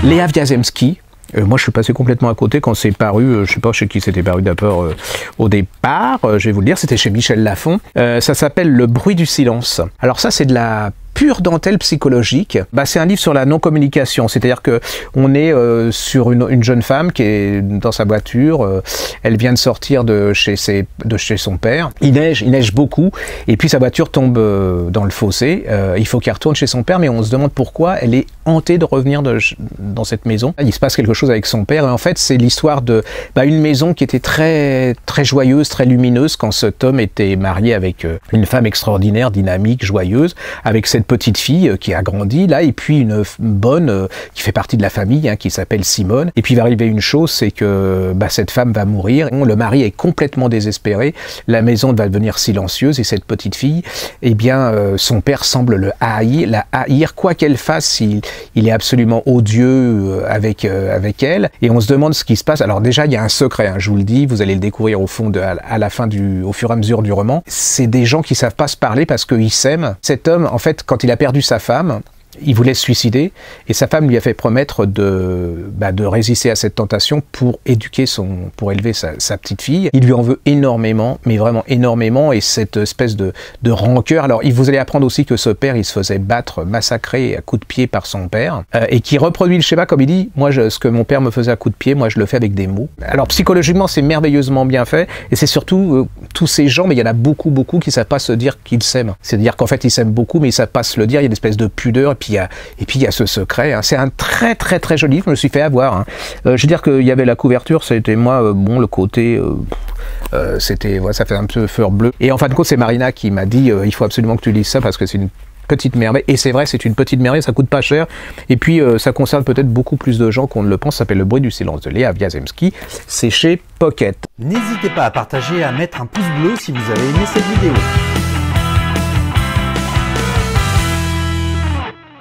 Léa Wiazemski. Moi, je suis passé complètement à côté quand c'est paru. Je sais pas chez qui c'était paru d'abord au départ. Je vais vous le dire, c'était chez Michel Lafon. Ça s'appelle Le bruit du silence. Alors ça, c'est de la pure dentelle psychologique. C'est un livre sur la non-communication, c'est-à-dire que on est sur une jeune femme qui est dans sa voiture, elle vient de sortir de chez son père, il neige beaucoup, et puis sa voiture tombe dans le fossé, il faut qu'elle retourne chez son père, mais on se demande pourquoi elle est hantée de revenir dans cette maison. Il se passe quelque chose avec son père, et en fait c'est l'histoire de une maison qui était très, très joyeuse, très lumineuse, quand cet homme était marié avec une femme extraordinaire, dynamique, joyeuse, avec cette petite fille qui a grandi là, et puis une bonne qui fait partie de la famille, qui s'appelle Simone. Et puis il va arriver une chose, c'est que cette femme va mourir, le mari est complètement désespéré, la maison va devenir silencieuse, et cette petite fille, son père semble la haïr, quoi qu'elle fasse, il est absolument odieux avec elle, et on se demande ce qui se passe. Alors déjà, il y a un secret, je vous le dis, vous allez le découvrir au fond au fur et à mesure du roman. C'est des gens qui savent pas se parler parce qu'ils s'aiment. Cet homme, en fait, quand il a perdu sa femme, il voulait se suicider, et sa femme lui a fait promettre de résister à cette tentation pour élever sa petite fille. Il lui en veut énormément, mais vraiment énormément, et cette espèce de rancœur. Alors, vous allez apprendre aussi que ce père, il se faisait battre, massacrer à coups de pied par son père, et qui reproduit le schéma, comme il dit, moi, ce que mon père me faisait à coups de pied, moi, je le fais avec des mots. Alors, psychologiquement, c'est merveilleusement bien fait, et c'est surtout tous ces gens, mais il y en a beaucoup qui savent pas se dire qu'ils s'aiment. C'est-à-dire qu'en fait, ils s'aiment beaucoup, mais ils savent pas se le dire, il y a une espèce de pudeur, et puis il y a ce secret. C'est un très très très joli livre, je me suis fait avoir. Je veux dire qu'il y avait la couverture, c'était moi, le côté, ça fait un peu fleur bleue. Et en fin de compte, c'est Marina qui m'a dit, il faut absolument que tu lises ça parce que c'est une petite merveille. Et c'est vrai, c'est une petite merveille, ça coûte pas cher. Et puis ça concerne peut-être beaucoup plus de gens qu'on ne le pense. Ça s'appelle Le bruit du silence de Léa Wiazemski. C'est chez Pocket. N'hésitez pas à partager et à mettre un pouce bleu si vous avez aimé cette vidéo.